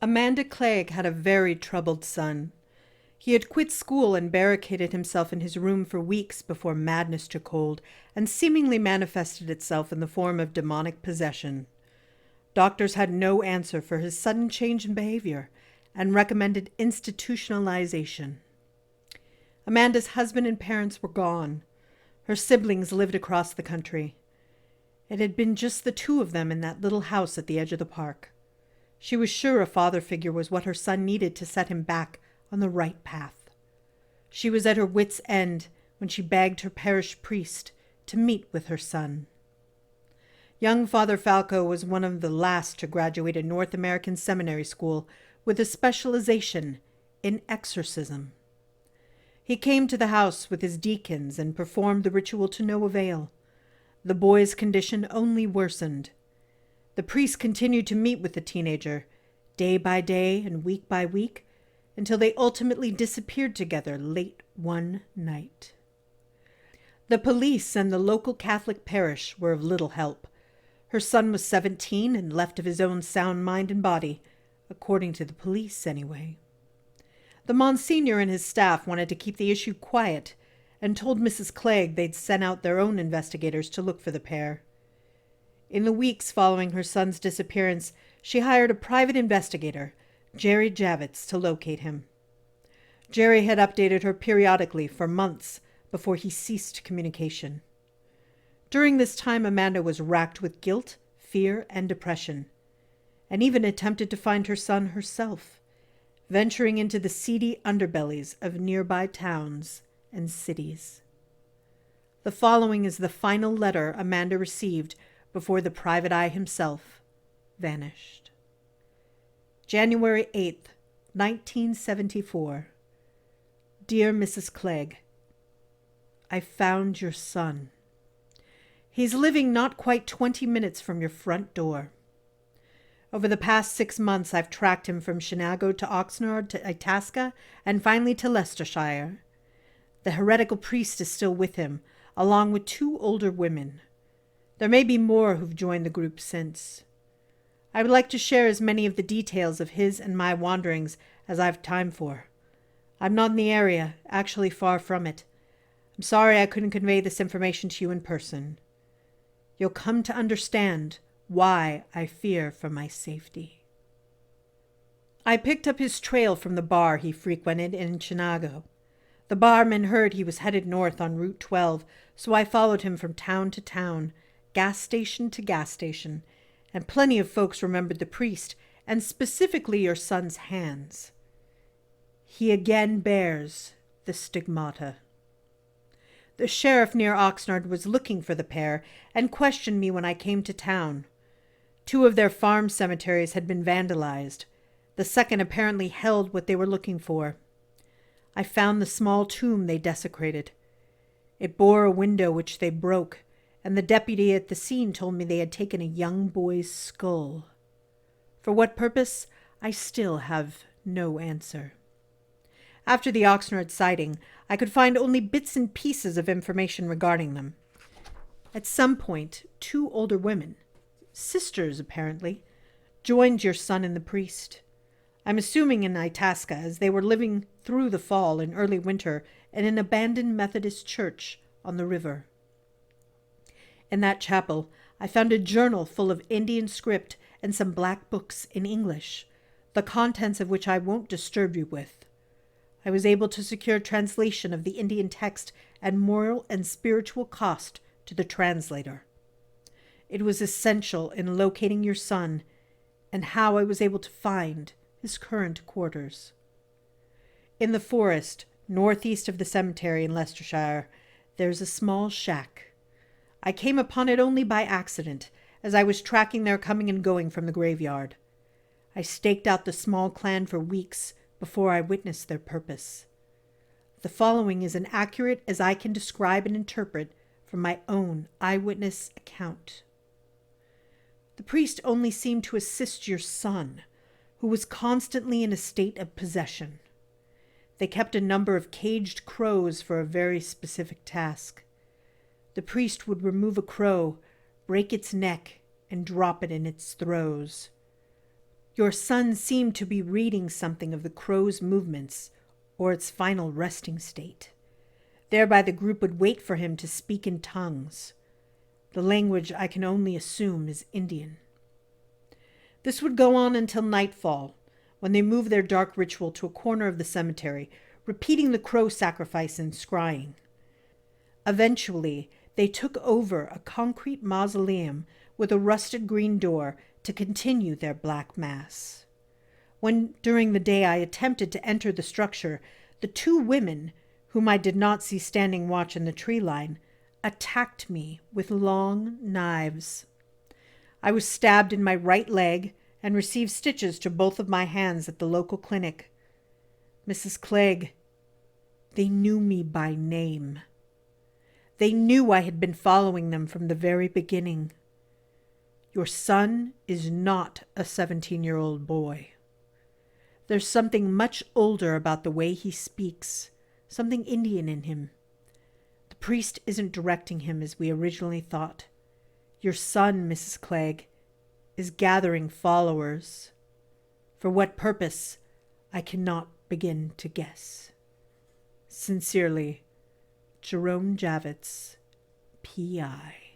Amanda Clegg had a very troubled son. He had quit school and barricaded himself in his room for weeks before madness took hold and seemingly manifested itself in the form of demonic possession. Doctors had no answer for his sudden change in behavior and recommended institutionalization. Amanda's husband and parents were gone. Her siblings lived across the country. It had been just the two of them in that little house at the edge of the park. She was sure a father figure was what her son needed to set him back on the right path. She was at her wit's end when she begged her parish priest to meet with her son. Young Father Falco was one of the last to graduate a North American seminary school with a specialization in exorcism. He came to the house with his deacons and performed the ritual to no avail. The boy's condition only worsened. The priest continued to meet with the teenager, day by day and week by week, until they ultimately disappeared together late one night. The police and the local Catholic parish were of little help. Her son was 17 and left of his own sound mind and body, according to the police anyway. The Monsignor and his staff wanted to keep the issue quiet and told Mrs. Clegg they'd send out their own investigators to look for the pair. In the weeks following her son's disappearance, she hired a private investigator, Jerry Javits, to locate him. Jerry had updated her periodically for months before he ceased communication. During this time, Amanda was racked with guilt, fear, and depression, and even attempted to find her son herself, venturing into the seedy underbellies of nearby towns and cities. The following is the final letter Amanda received before the private eye himself vanished. January 8th, 1974. Dear Mrs. Clegg, I found your son. He's living not quite 20 minutes from your front door. Over the past 6 months, I've tracked him from Shenango to Oxnard to Itasca and finally to Leicestershire. The heretical priest is still with him, along with 2 older women. There may be more who've joined the group since. I would like to share as many of the details of his and my wanderings as I've time for. I'm not in the area, actually far from it. I'm sorry I couldn't convey this information to you in person. You'll come to understand why I fear for my safety. I picked up his trail from the bar he frequented in Shenango. The barman heard he was headed north on Route 12, so I followed him from town to town, gas station to gas station, and plenty of folks remembered the priest, and specifically your son's hands. He again bears the stigmata. The sheriff near Oxnard was looking for the pair and questioned me when I came to town. 2 of their farm cemeteries had been vandalized. The second apparently held what they were looking for. I found the small tomb they desecrated. It bore a window which they broke, and the deputy at the scene told me they had taken a young boy's skull. For what purpose, I still have no answer. After the Oxnard sighting, I could find only bits and pieces of information regarding them. At some point, 2 older women, sisters apparently, joined your son and the priest. I'm assuming in Itasca, as they were living through the fall and early winter in an abandoned Methodist church on the river. In that chapel, I found a journal full of Indian script and some black books in English, the contents of which I won't disturb you with. I was able to secure translation of the Indian text at moral and spiritual cost to the translator. It was essential in locating your son and how I was able to find his current quarters. In the forest, northeast of the cemetery in Leicestershire, there's a small shack. I came upon it only by accident, as I was tracking their coming and going from the graveyard. I staked out the small clan for weeks before I witnessed their purpose. The following is as accurate as I can describe and interpret from my own eyewitness account. The priest only seemed to assist your son, who was constantly in a state of possession. They kept a number of caged crows for a very specific task. The priest would remove a crow, break its neck, and drop it in its throes. Your son seemed to be reading something of the crow's movements or its final resting state. Thereby the group would wait for him to speak in tongues. The language I can only assume is Indian. This would go on until nightfall, when they moved their dark ritual to a corner of the cemetery, repeating the crow sacrifice and scrying. Eventually, they took over a concrete mausoleum with a rusted green door to continue their black mass. When, during the day, I attempted to enter the structure, the two women, whom I did not see standing watch in the tree line, attacked me with long knives. I was stabbed in my right leg and received stitches to both of my hands at the local clinic. Mrs. Clegg, they knew me by name. They knew I had been following them from the very beginning. Your son is not a 17-year-old boy. There's something much older about the way he speaks, something Indian in him. The priest isn't directing him as we originally thought. Your son, Mrs. Clegg, is gathering followers. For what purpose, I cannot begin to guess. Sincerely, Jerome Javits, P.I.